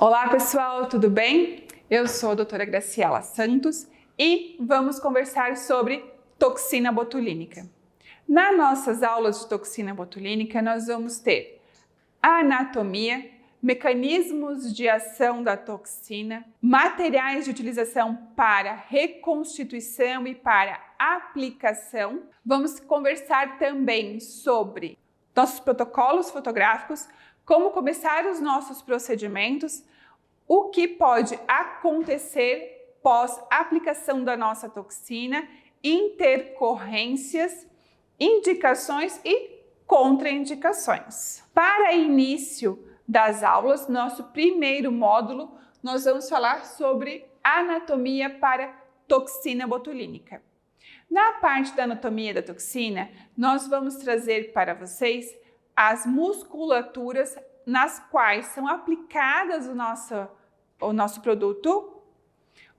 Olá pessoal, tudo bem? Eu sou a doutora Graciela Santos e vamos conversar sobre toxina botulínica. Nas nossas aulas de toxina botulínica nós vamos ter a anatomia, mecanismos de ação da toxina, materiais de utilização para reconstituição e para aplicação. Vamos conversar também sobre nossos protocolos fotográficos, como começar os nossos procedimentos, o que pode acontecer pós-aplicação da nossa toxina, intercorrências, indicações e contraindicações. Para início das aulas, nosso primeiro módulo, nós vamos falar sobre anatomia para toxina botulínica. Na parte da anatomia da toxina, nós vamos trazer para vocês as musculaturas nas quais são aplicadas o nosso produto,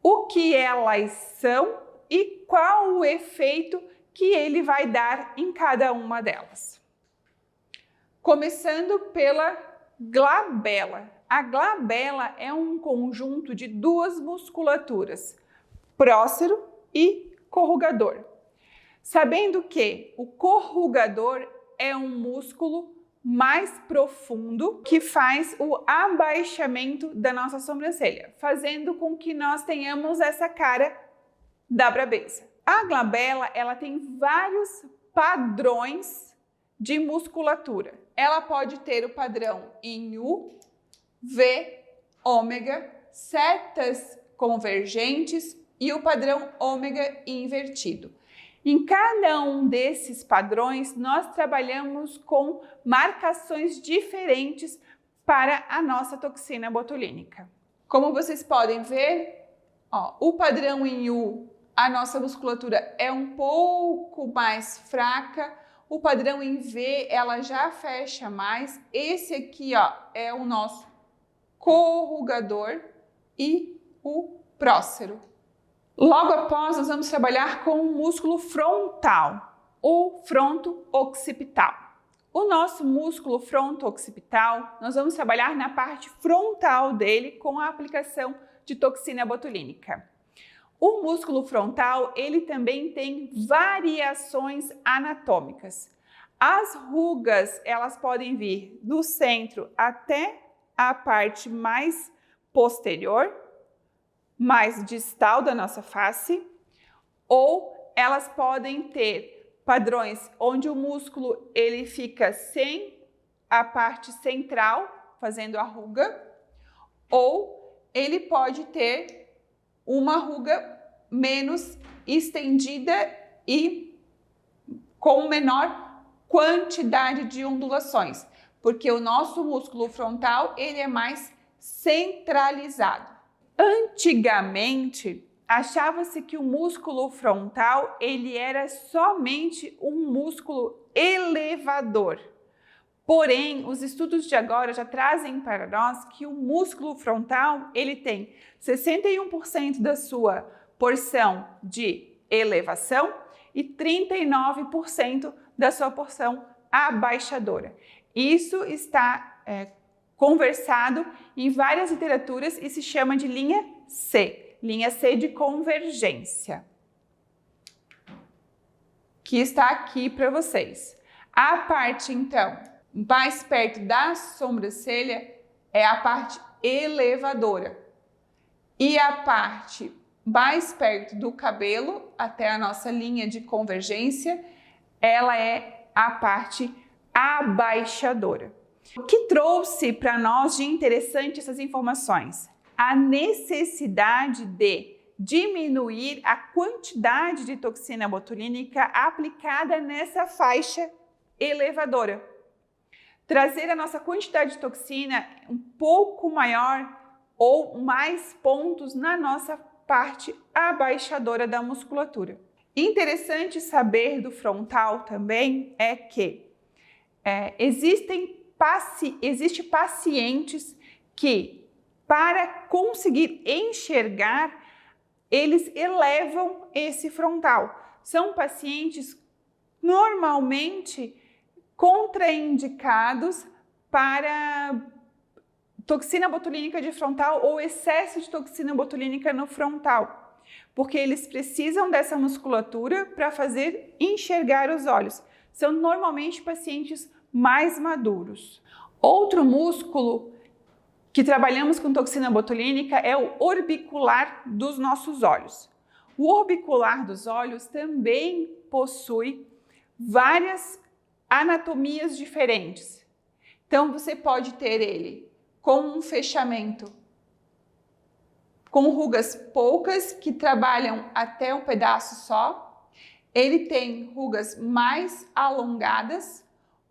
o que elas são e qual o efeito que ele vai dar em cada uma delas. Começando pela glabela. A glabela é um conjunto de duas musculaturas, prócero e corrugador. Sabendo que o corrugador é um músculo mais profundo que faz o abaixamento da nossa sobrancelha, fazendo com que nós tenhamos essa cara da brabeza. A glabela, ela tem vários padrões de musculatura. Ela pode ter o padrão em U, V, ômega, setas convergentes e o padrão ômega invertido. Em cada um desses padrões, nós trabalhamos com marcações diferentes para a nossa toxina botulínica. Como vocês podem ver, o padrão em U, a nossa musculatura é um pouco mais fraca. O padrão em V, ela já fecha mais. Esse aqui, é o nosso corrugador e o prócero. Logo após, nós vamos trabalhar com o músculo frontal, o fronto-occipital. O nosso músculo fronto-occipital, nós vamos trabalhar na parte frontal dele com a aplicação de toxina botulínica. O músculo frontal, ele também tem variações anatômicas. As rugas, elas podem vir do centro até a parte mais posterior, mais distal da nossa face, ou elas podem ter padrões onde o músculo ele fica sem a parte central, fazendo a ruga, ou ele pode ter uma ruga menos estendida e com menor quantidade de ondulações, porque o nosso músculo frontal ele é mais centralizado. Antigamente, achava-se que o músculo frontal ele era somente um músculo elevador. Porém, os estudos de agora já trazem para nós que o músculo frontal ele tem 61% da sua porção de elevação e 39% da sua porção abaixadora. Isso está conversado em várias literaturas e se chama de linha C de convergência, que está aqui para vocês. A parte, então, mais perto da sobrancelha é a parte elevadora e a parte mais perto do cabelo, até a nossa linha de convergência, ela é a parte abaixadora. O que trouxe para nós de interessante essas informações? A necessidade de diminuir a quantidade de toxina botulínica aplicada nessa faixa elevadora. Trazer a nossa quantidade de toxina um pouco maior ou mais pontos na nossa parte abaixadora da musculatura. Interessante saber do frontal também é que existem pacientes que, para conseguir enxergar, eles elevam esse frontal. São pacientes normalmente contraindicados para toxina botulínica de frontal ou excesso de toxina botulínica no frontal, porque eles precisam dessa musculatura para fazer enxergar os olhos. São normalmente pacientes mais maduros. Outro músculo que trabalhamos com toxina botulínica é o orbicular dos nossos olhos. O orbicular dos olhos também possui várias anatomias diferentes. Então, você pode ter ele com um fechamento com rugas poucas que trabalham até um pedaço só. Ele tem rugas mais alongadas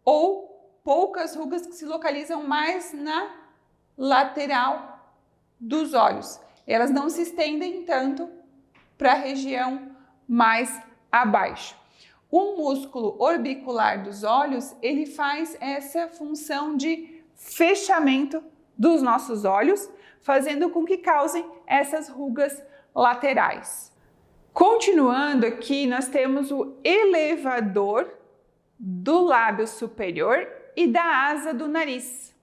ou poucas rugas que se localizam mais na lateral dos olhos. Elas não se estendem tanto para a região mais abaixo. O músculo orbicular dos olhos, ele faz essa função de fechamento dos nossos olhos, fazendo com que causem essas rugas laterais. Continuando aqui, nós temos o elevador do lábio superior e da asa do nariz.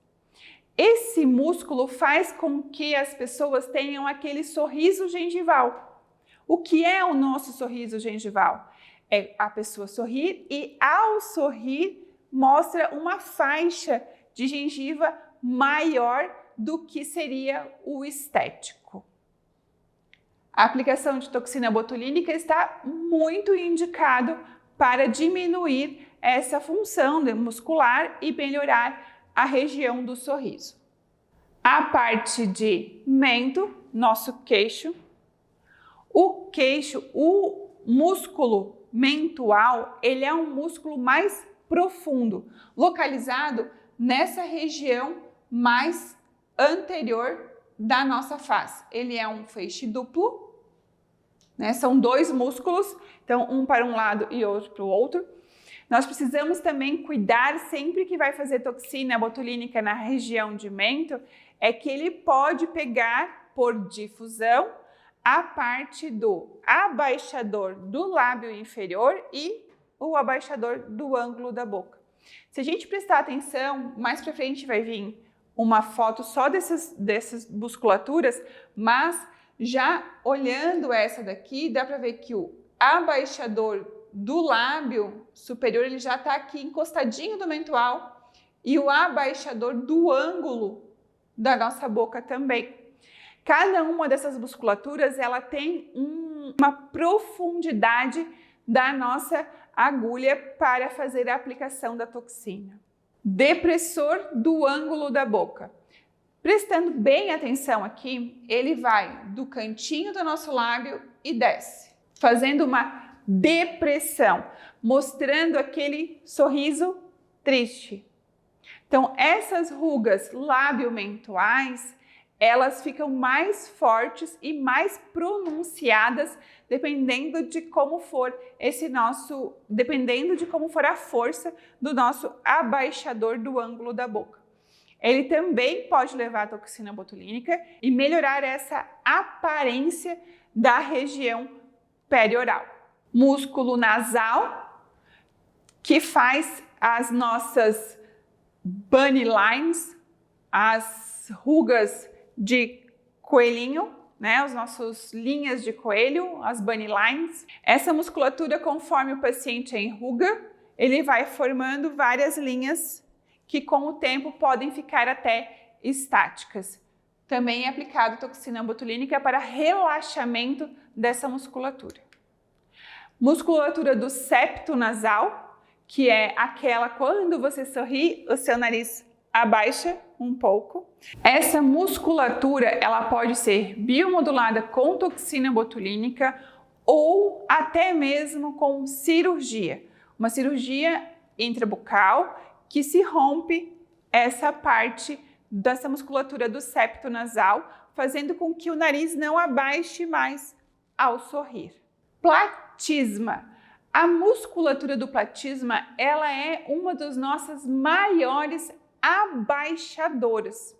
Esse músculo faz com que as pessoas tenham aquele sorriso gengival. O que é o nosso sorriso gengival? É a pessoa sorrir e, ao sorrir, mostra uma faixa de gengiva maior do que seria o estético. A aplicação de toxina botulínica está muito indicado para diminuir essa função muscular e melhorar a região do sorriso. A parte de mento, nosso queixo. O queixo, o músculo mentual, ele é um músculo mais profundo, localizado nessa região mais anterior da nossa face. Ele é um feixe duplo, né? São dois músculos, então um para um lado e outro para o outro. Nós precisamos também cuidar sempre que vai fazer toxina botulínica na região de mento, é que ele pode pegar por difusão a parte do abaixador do lábio inferior e o abaixador do ângulo da boca. Se a gente prestar atenção, mais para frente vai vir uma foto só dessas musculaturas, mas já olhando essa daqui, dá para ver que o abaixador do lábio superior, ele já está aqui encostadinho do mentual, e o abaixador do ângulo da nossa boca também. Cada uma dessas musculaturas, ela tem uma profundidade da nossa agulha para fazer a aplicação da toxina. Depressor do ângulo da boca. Prestando bem atenção aqui, ele vai do cantinho do nosso lábio e desce, fazendo uma depressão, mostrando aquele sorriso triste. Então, essas rugas labiomentuais, elas ficam mais fortes e mais pronunciadas dependendo de como for dependendo de como for a força do nosso abaixador do ângulo da boca. Ele também pode levar a toxina botulínica e melhorar essa aparência da região perioral. Músculo nasal, que faz as nossas bunny lines, as rugas de coelhinho, né? As nossas linhas de coelho, as bunny lines. Essa musculatura, conforme o paciente enruga, ele vai formando várias linhas que com o tempo podem ficar até estáticas. Também é aplicado toxina botulínica para relaxamento dessa musculatura. Musculatura do septo nasal, que é aquela quando você sorri, o seu nariz abaixa um pouco. Essa musculatura, ela pode ser biomodulada com toxina botulínica ou até mesmo com cirurgia. Uma cirurgia intrabucal que se rompe essa parte dessa musculatura do septo nasal, fazendo com que o nariz não abaixe mais ao sorrir. Platisma. A musculatura do platisma, ela é uma das nossas maiores abaixadoras.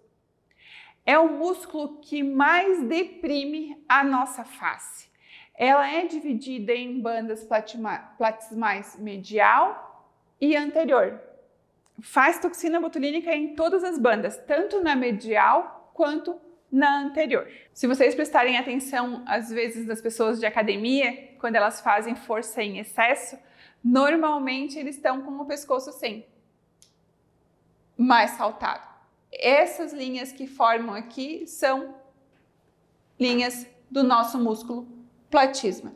É o músculo que mais deprime a nossa face. Ela é dividida em bandas platismais medial e anterior. faz toxina botulínica em todas as bandas, tanto na medial quanto na anterior. Se vocês prestarem atenção, às vezes, das pessoas de academia, quando elas fazem força em excesso, normalmente eles estão com o pescoço assim, mais saltado. Essas linhas que formam aqui são linhas do nosso músculo platisma.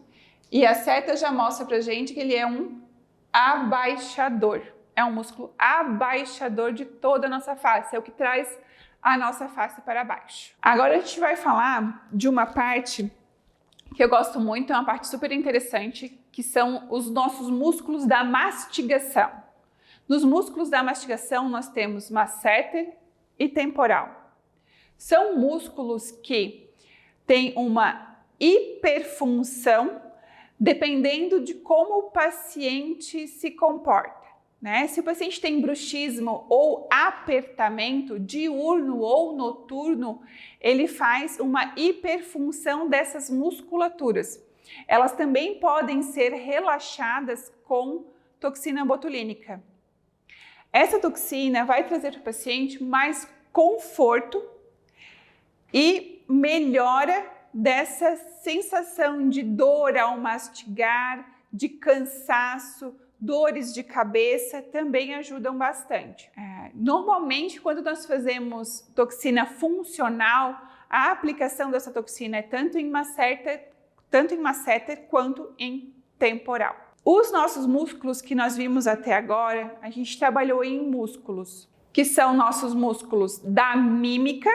E a seta já mostra pra gente que ele é um abaixador. É um músculo abaixador de toda a nossa face, é o que traz a nossa face para baixo. Agora a gente vai falar de uma parte que eu gosto muito, é uma parte super interessante, que são os nossos músculos da mastigação. Nos músculos da mastigação nós temos masseter e temporal. São músculos que têm uma hiperfunção dependendo de como o paciente se comporta. Se o paciente tem bruxismo ou apertamento diurno ou noturno, ele faz uma hiperfunção dessas musculaturas. Elas também podem ser relaxadas com toxina botulínica. Essa toxina vai trazer para o paciente mais conforto e melhora dessa sensação de dor ao mastigar, de cansaço, dores de cabeça também ajudam bastante. Normalmente, quando nós fazemos toxina funcional, a aplicação dessa toxina é tanto em masseter quanto em temporal. Os nossos músculos que nós vimos até agora, a gente trabalhou em músculos, que são nossos músculos da mímica.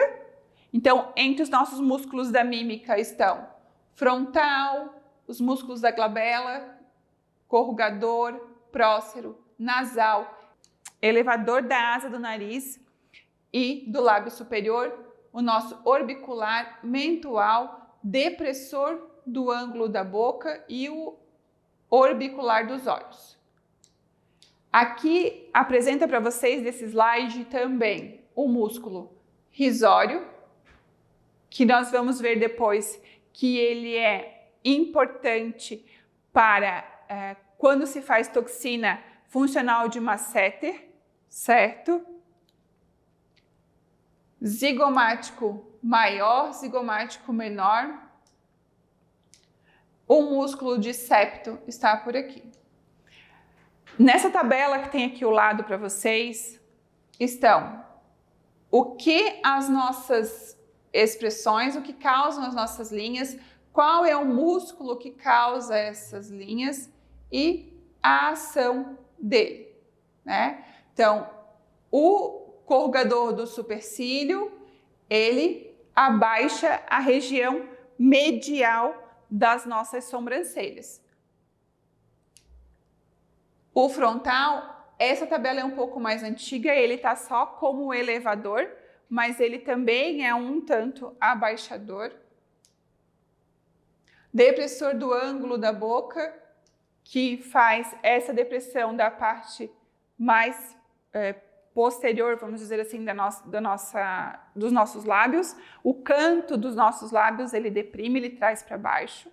Então, entre os nossos músculos da mímica estão frontal, os músculos da glabela, corrugador, prócero, nasal, elevador da asa do nariz e do lábio superior, o nosso orbicular, mentual, depressor do ângulo da boca e o orbicular dos olhos. Aqui apresenta para vocês desse slide também o músculo risório, que nós vamos ver depois que ele é importante para quando se faz toxina funcional de masseter, certo? Zigomático maior, zigomático menor. O músculo de septo está por aqui. Nessa tabela que tem aqui ao lado para vocês estão o que as nossas expressões, o que causam as nossas linhas, qual é o músculo que causa essas linhas e a ação dele, Então, o corrugador do supercílio, ele abaixa a região medial das nossas sobrancelhas. O frontal, essa tabela é um pouco mais antiga, ele está só como elevador, mas ele também é um tanto abaixador. Depressor do ângulo da boca, que faz essa depressão da parte mais posterior, vamos dizer assim, dos nossos lábios. O canto dos nossos lábios, ele deprime, ele traz para baixo.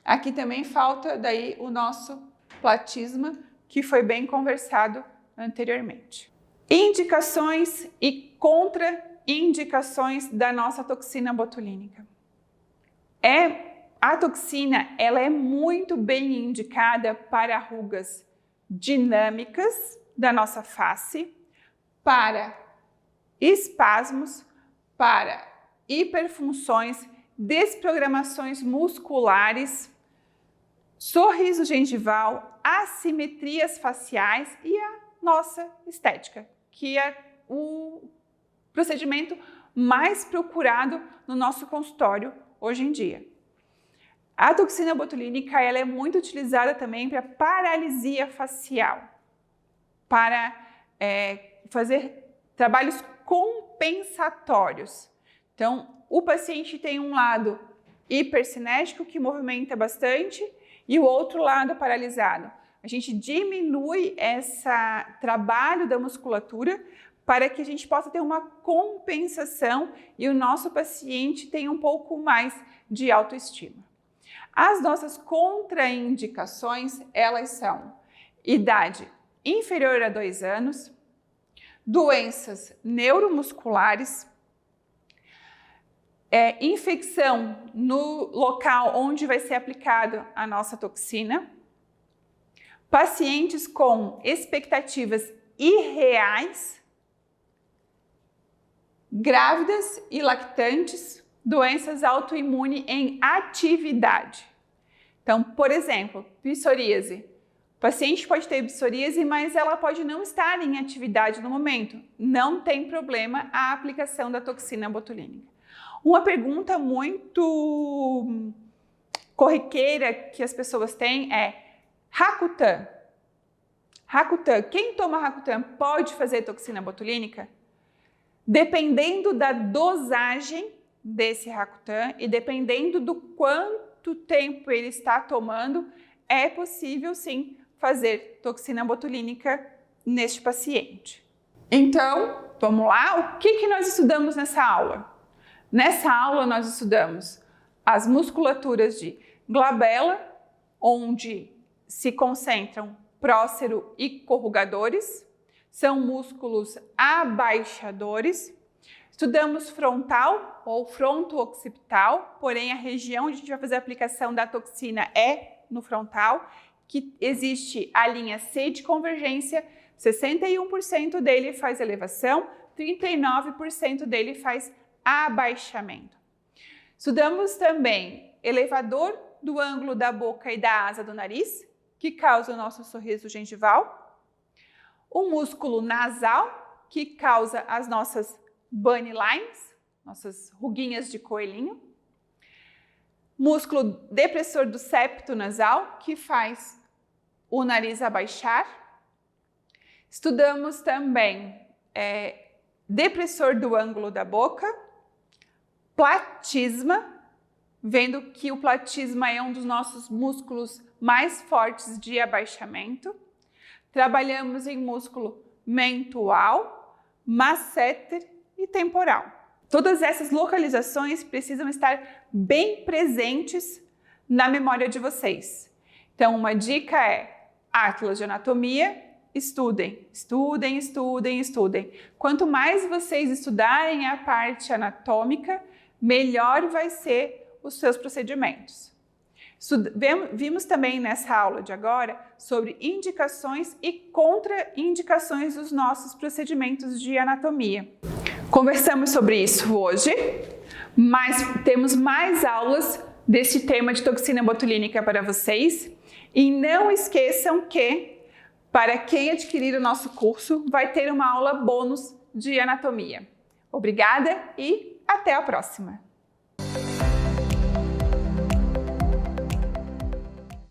Aqui também falta daí o nosso platisma, que foi bem conversado anteriormente. Indicações e contraindicações da nossa toxina botulínica. A toxina, ela é muito bem indicada para rugas dinâmicas da nossa face, para espasmos, para hiperfunções, desprogramações musculares, sorriso gengival, assimetrias faciais e a nossa estética, que é o procedimento mais procurado no nosso consultório hoje em dia. A toxina botulínica, ela é muito utilizada também para paralisia facial, para fazer trabalhos compensatórios. Então, o paciente tem um lado hipercinético que movimenta bastante e o outro lado paralisado. A gente diminui esse trabalho da musculatura para que a gente possa ter uma compensação e o nosso paciente tenha um pouco mais de autoestima. As nossas contraindicações, elas são idade inferior a 2 anos, doenças neuromusculares, infecção no local onde vai ser aplicado a nossa toxina, pacientes com expectativas irreais, grávidas e lactantes, doenças autoimunes em atividade. Então, por exemplo, psoríase. O paciente pode ter psoríase, mas ela pode não estar em atividade no momento. Não tem problema a aplicação da toxina botulínica. Uma pergunta muito corriqueira que as pessoas têm é: Rakutan. Rakutan, quem toma Rakutan pode fazer toxina botulínica? Dependendo da dosagem desse Rakutan e dependendo do quanto tempo ele está tomando, é possível sim fazer toxina botulínica neste paciente. Então, vamos lá? O que nós estudamos nessa aula? Nessa aula nós estudamos as musculaturas de glabela, onde se concentram prócero e corrugadores, são músculos abaixadores. Estudamos frontal ou fronto-occipital, porém a região onde a gente vai fazer a aplicação da toxina é no frontal, que existe a linha C de convergência, 61% dele faz elevação, 39% dele faz abaixamento. Estudamos também elevador do ângulo da boca e da asa do nariz, que causa o nosso sorriso gengival. O músculo nasal, que causa as nossas bunny lines, nossas ruguinhas de coelhinho. Músculo depressor do septo nasal, que faz o nariz abaixar. Estudamos também depressor do ângulo da boca, platisma, vendo que o platisma é um dos nossos músculos mais fortes de abaixamento. Trabalhamos em músculo mentual, masseter e temporal. Todas essas localizações precisam estar bem presentes na memória de vocês. Então, uma dica é: Atlas de Anatomia, estudem, estudem, estudem, estudem. Quanto mais vocês estudarem a parte anatômica, melhor vai ser os seus procedimentos. Vimos também nessa aula de agora sobre indicações e contraindicações dos nossos procedimentos de anatomia. Conversamos sobre isso hoje, mas temos mais aulas desse tema de toxina botulínica para vocês. E não esqueçam que, para quem adquirir o nosso curso, vai ter uma aula bônus de anatomia. Obrigada e até a próxima!